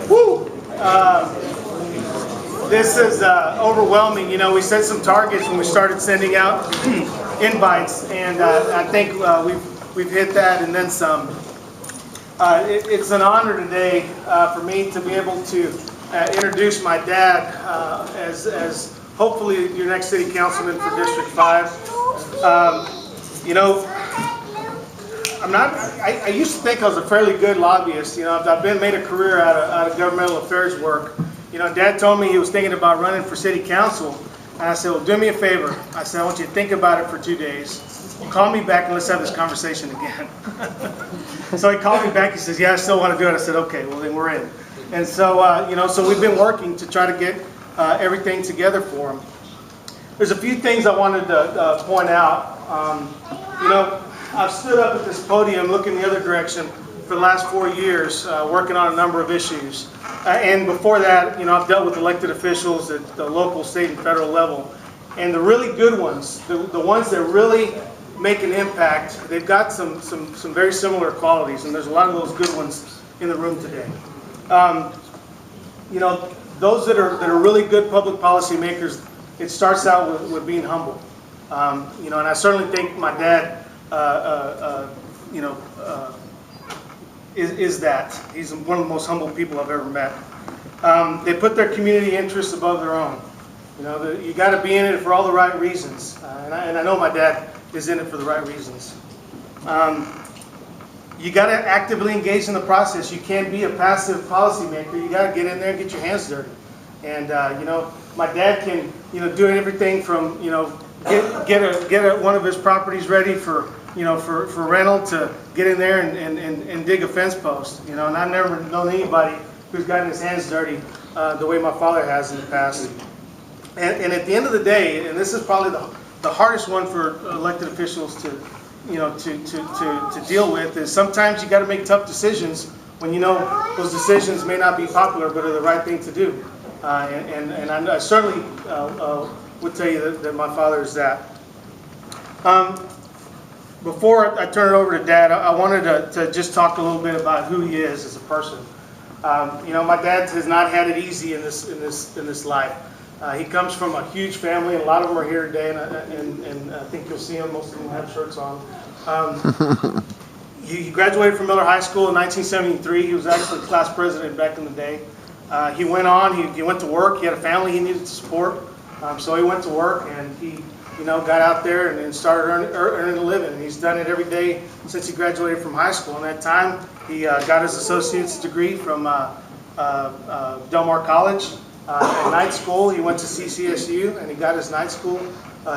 Woo! This is overwhelming. You know, we set some targets when we started sending out invites, and I think we've hit that and then some. It's an honor today for me to be able to introduce my dad as hopefully your next city councilman for District 5. You know, I used to think I was a fairly good lobbyist. You know, I've made a career out of governmental affairs work. You know, Dad told me he was thinking about running for city council, and I said, well, do me a favor. I said, I want you to think about it for 2 days. Call me back and let's have this conversation again. So he called me back. He says, yeah, I still want to do it. I said, okay, well then we're in. And so, you know, so we've been working to try to get everything together for him. There's a few things I wanted to point out. You know, I've stood up at this podium looking the other direction for the last 4 years, working on a number of issues. And before that, you know, I've dealt with elected officials at the local, state, and federal level. And the really good ones, the ones that really make an impact, they've got some very similar qualities, and there's a lot of those good ones in the room today. You know, those that are really good public policy makers, it starts out with being humble. You know, and I certainly think my dad, you know, is that. He's one of the most humble people I've ever met. They put their community interests above their own. You know, you got to be in it for all the right reasons, and I know my dad is in it for the right reasons. You got to actively engage in the process. You can't be a passive policymaker. You got to get in there and get your hands dirty. And you know, my dad can, you know, do everything from, you know, get one of his properties ready for, you know, for rental, to get in there and dig a fence post. You know, and I've never known anybody who's gotten his hands dirty the way my father has in the past. And at the end of the day, and this is probably the hardest one for elected officials to, you know, to deal with, is sometimes you got to make tough decisions when you know those decisions may not be popular but are the right thing to do. And I certainly would tell you that my father is that. Before I turn it over to Dad, I wanted to just talk a little bit about who he is as a person. You know, my dad has not had it easy in this life. He comes from a huge family, and a lot of them are here today, and I think you'll see them. Most of them have shirts on. He graduated from Miller High School in 1973. He was actually class president back in the day. He went on. He went to work. He had a family he needed to support, so he went to work, and he, you know, got out there and started earning a living. And he's done it every day since he graduated from high school. In that time, he got his associate's degree from Del Mar College. At night school, he went to CCSU, and he got his night school,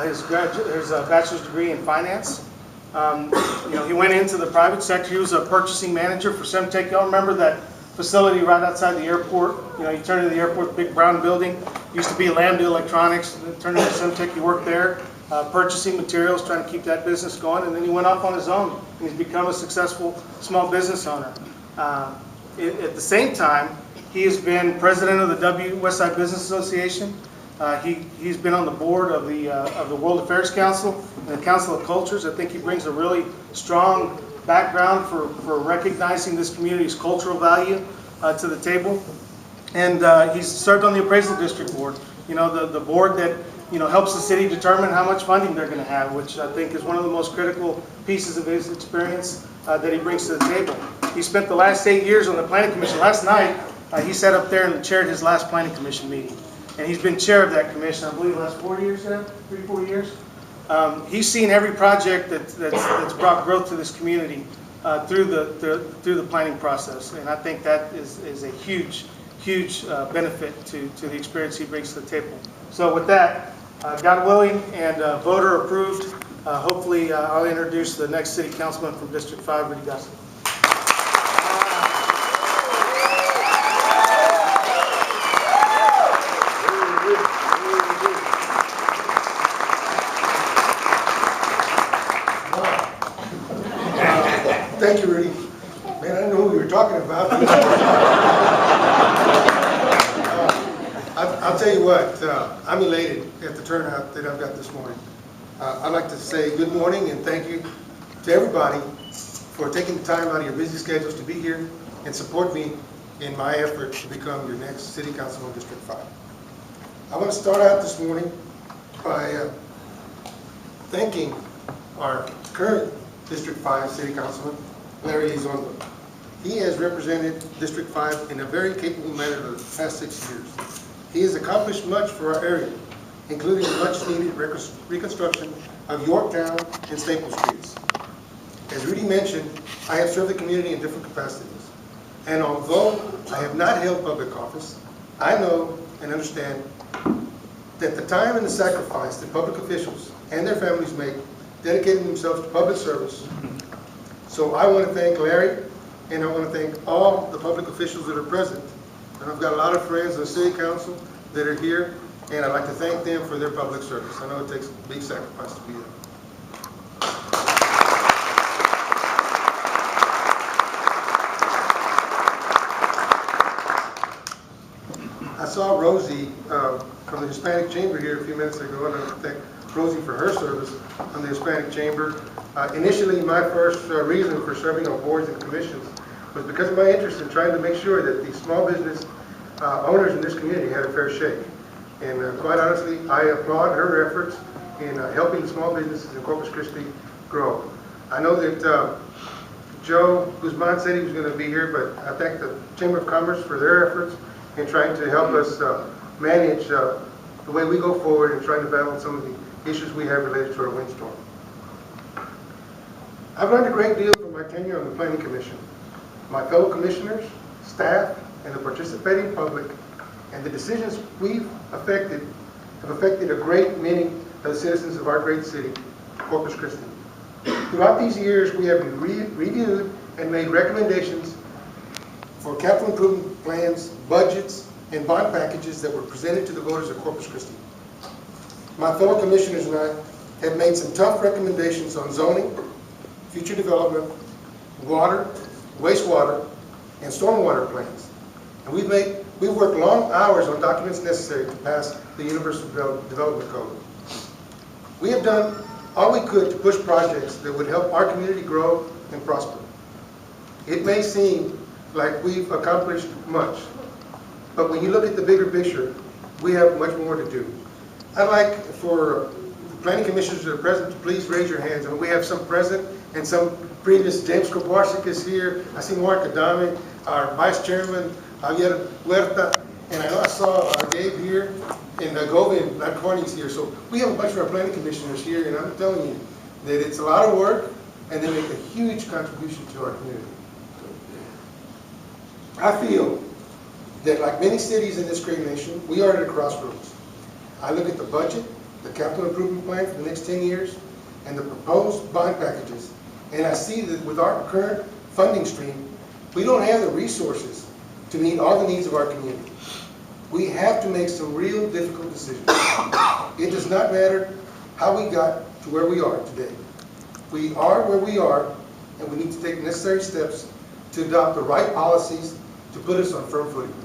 his bachelor's degree in finance. You know, he went into the private sector. He was a purchasing manager for Semtech. Y'all remember that facility right outside the airport? You know, you turn into the airport, big brown building. Used to be Lambda Electronics. Turned into Semtech. He worked there, purchasing materials, trying to keep that business going. And then he went off on his own. And he's become a successful small business owner. At the same time, he has been president of the Westside Business Association. He's been on the board of the World Affairs Council and the Council of Cultures. I think he brings a really strong background for recognizing this community's cultural value to the table. And he's served on the Appraisal District Board. You know, the board that, you know, helps the city determine how much funding they're going to have, which I think is one of the most critical pieces of his experience that he brings to the table. He spent the last 8 years on the Planning Commission. Last night, he sat up there and chaired his last Planning Commission meeting. And he's been chair of that commission, I believe, the last 4 years now, 3-4 years. He's seen every project that's brought growth to this community through the planning process. And I think that is a huge benefit to the experience he brings to the table. So with that, God willing and voter approved, hopefully I'll introduce the next city councilman from District 5, Rudy Garza. Thank you, Rudy. Man, I didn't know who you were talking about. I'll tell you what, I'm elated at the turnout that I've got this morning. I'd like to say good morning and thank you to everybody for taking the time out of your busy schedules to be here and support me in my effort to become your next City Councilman District 5. I want to start out this morning by thanking our current District 5 City Councilman, Larry Elizondo. He has represented District 5 in a very capable manner for the past 6 years. He has accomplished much for our area, including the much-needed reconstruction of Yorktown and Staple Streets. As Rudy mentioned, I have served the community in different capacities. And although I have not held public office, I know and understand that the time and the sacrifice that public officials and their families make dedicating themselves to public service. So I want to thank Larry, and I want to thank all the public officials that are present. And I've got a lot of friends on City Council that are here, and I'd like to thank them for their public service. I know it takes a big sacrifice to be there. I saw Rosie from the Hispanic Chamber here a few minutes ago, and I want to thank Rosie for her service on the Hispanic Chamber. Initially, my first reason for serving on boards and commissions was because of my interest in trying to make sure that the small business owners in this community had a fair shake. And quite honestly, I applaud her efforts in helping small businesses in Corpus Christi grow. I know that Joe Guzman said he was going to be here, but I thank the Chamber of Commerce for their efforts in trying to help us manage the way we go forward and trying to battle some of the issues we have related to our windstorm. I've learned a great deal from my tenure on the Planning Commission. My fellow commissioners, staff, and the participating public, and the decisions we've affected have affected a great many of the citizens of our great city, Corpus Christi. Throughout these years, we have reviewed and made recommendations for capital improvement plans, budgets, and bond packages that were presented to the voters of Corpus Christi. My fellow commissioners and I have made some tough recommendations on zoning, future development, water, wastewater, and stormwater plans. And we've worked long hours on documents necessary to pass the Universal Development Code. We have done all we could to push projects that would help our community grow and prosper. It may seem like we've accomplished much, but when you look at the bigger picture, we have much more to do. I'd like for the planning commissioners that are present to please raise your hands. And we have some present and some previous. James Koparsik is here. I see Mark Adame, our vice chairman, Javier Huerta, and I know I saw Gabe here, and Govind Ladkorni's here. So we have a bunch of our planning commissioners here, and I'm telling you that it's a lot of work, and they make a huge contribution to our community. I feel that like many cities in this great nation, we are at a crossroads. I look at the budget, the capital improvement plan for the next 10 years, and the proposed bond packages, and I see that with our current funding stream, we don't have the resources to meet all the needs of our community. We have to make some real difficult decisions. It does not matter how we got to where we are today. We are where we are, and we need to take necessary steps to adopt the right policies to put us on firm footing.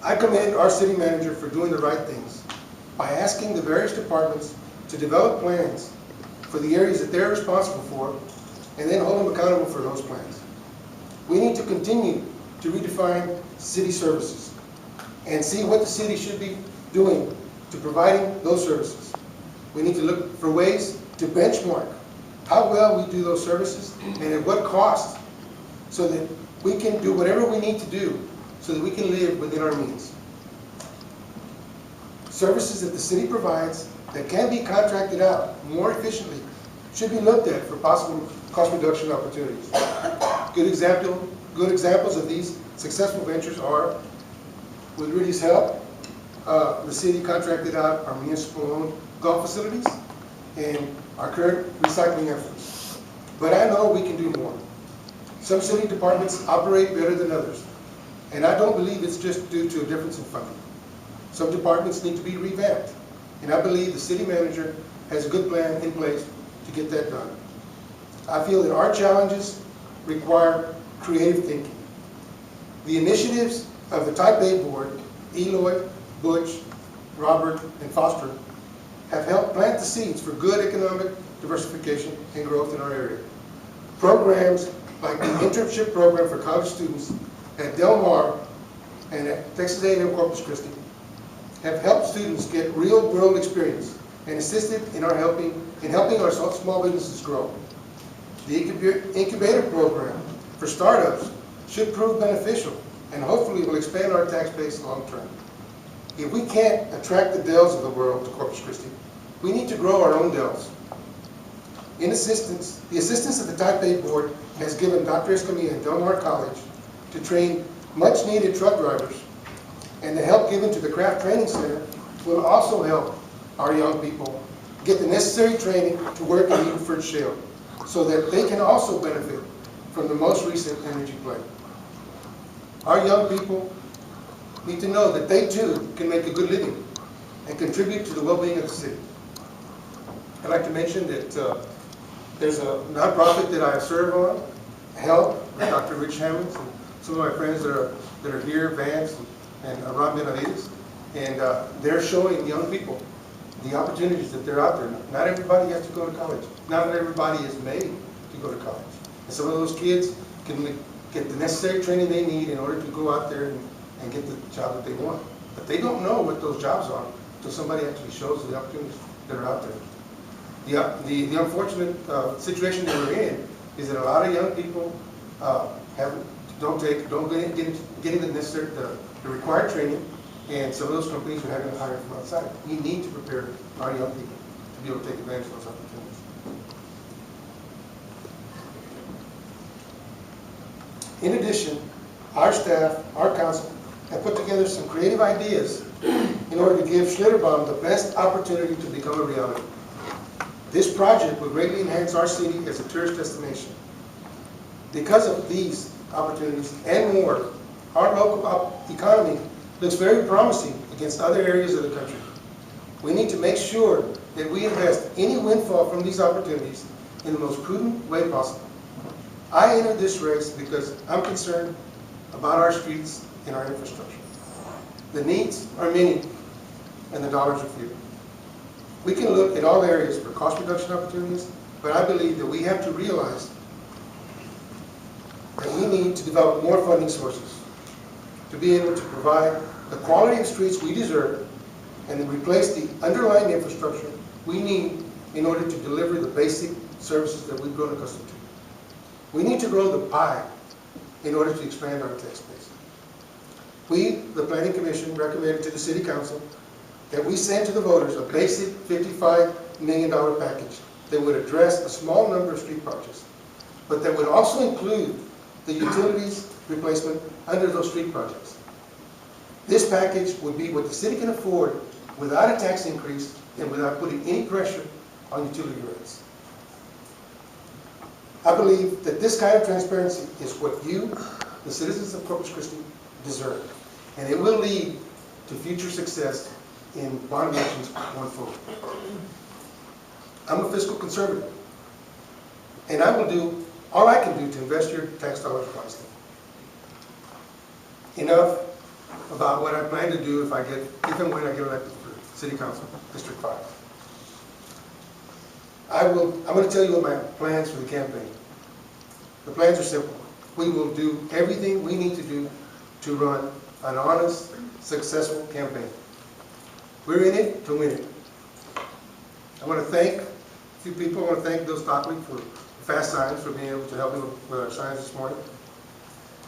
I commend our city manager for doing the right things by asking the various departments to develop plans for the areas that they're responsible for, and then hold them accountable for those plans. We need to continue to redefine city services and see what the city should be doing to providing those services. We need to look for ways to benchmark how well we do those services and at what cost, so that we can do whatever we need to do so that we can live within our means. Services that the city provides that can be contracted out more efficiently should be looked at for possible cost reduction opportunities. Good examples of these successful ventures are, with Rudy's help, the city contracted out our municipal-owned golf facilities and our current recycling efforts. But I know we can do more. Some city departments operate better than others, and I don't believe it's just due to a difference in funding. Some departments need to be revamped, and I believe the city manager has a good plan in place to get that done. I feel that our challenges require creative thinking. The initiatives of the Type A Board, Eloy, Butch, Robert, and Foster, have helped plant the seeds for good economic diversification and growth in our area. Programs like the internship program for college students at Del Mar and at Texas A&M Corpus Christi have helped students get real-world experience and assisted in helping our small businesses grow. The incubator program for startups should prove beneficial and hopefully will expand our tax base long term. If we can't attract the Dells of the world to Corpus Christi, we need to grow our own Dells. The assistance of the Type A board has given Dr. Escamilla and Del Mar College to train much needed truck drivers, and the help given to the Craft Training Center will also help our young people get the necessary training to work in Eagle Ford Shale so that they can also benefit from the most recent energy play. Our young people need to know that they too can make a good living and contribute to the well-being of the city. I'd like to mention that there's a nonprofit that I serve on, HELP, with Dr. Rich Hammonds, and some of my friends that are here, Vance and Ron Benavides, and they're showing young people the opportunities that they're out there. Not everybody has to go to college. Not everybody is made to go to college. And some of those kids can get the necessary training they need in order to go out there and get the job that they want. But they don't know what those jobs are until somebody actually shows the opportunities that are out there. The unfortunate situation that we're in is that a lot of young people don't get the necessary, the required training, and some of those companies are having to hire from outside. We need to prepare our young people to be able to take advantage of those opportunities. In addition, our staff, our council, have put together some creative ideas in order to give Schlitterbaum the best opportunity to become a reality. This project will greatly enhance our city as a tourist destination. Because of these opportunities and more, our local economy looks very promising against other areas of the country. We need to make sure that we invest any windfall from these opportunities in the most prudent way possible. I entered this race because I'm concerned about our streets and our infrastructure. The needs are many and the dollars are few. We can look at all areas for cost reduction opportunities, but I believe that we have to realize that we need to develop more funding sources to be able to provide the quality of streets we deserve and then replace the underlying infrastructure we need in order to deliver the basic services that we've grown accustomed to. We need to grow the pie in order to expand our tax base. We, the Planning Commission, recommended to the City Council that we send to the voters a basic $55 million package that would address a small number of street projects, but that would also include the utilities replacement under those street projects. This package would be what the city can afford without a tax increase and without putting any pressure on utility rates. I believe that this kind of transparency is what you, the citizens of Corpus Christi, deserve. And it will lead to future success in bond elections going forward. I'm a fiscal conservative, and I will do all I can do to invest your tax dollars wisely. Enough about what I plan to do if and when I get elected for City Council, District 5. I'm going to tell you what my plans for the campaign. The plans are simple. We will do everything we need to do to run an honest, successful campaign. We're in it to win it. I want to thank a few people. I want to thank Bill Stockley for the fast signs, for being able to help me with our signs this morning.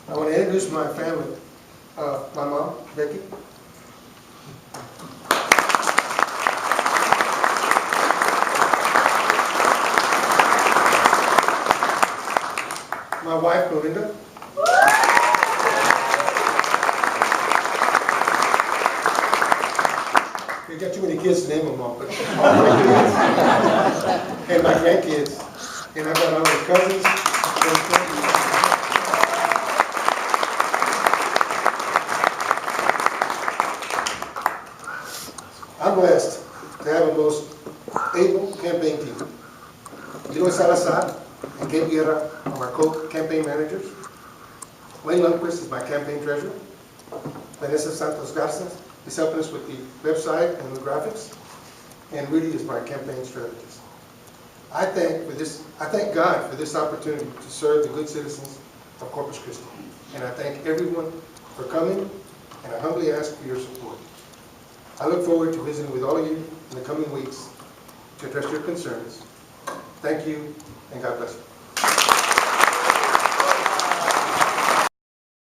I want to introduce my family. My mom, Becky. My wife, Belinda. We got too many kids to name them all, but all my kids and my grandkids, and I've got all my cousins. I'm blessed to have a most able campaign team. Luis Salazar and Gabe Guerra are my co-campaign managers. Wayne Lundquist is my campaign treasurer. Vanessa Santos Garza is helping us with the website and the graphics. And Rudy is my campaign strategist. I thank God for this opportunity to serve the good citizens of Corpus Christi. and I thank everyone for coming, and I humbly ask for your support. I look forward to visiting with all of you in the coming weeks to address your concerns. Thank you, and God bless you.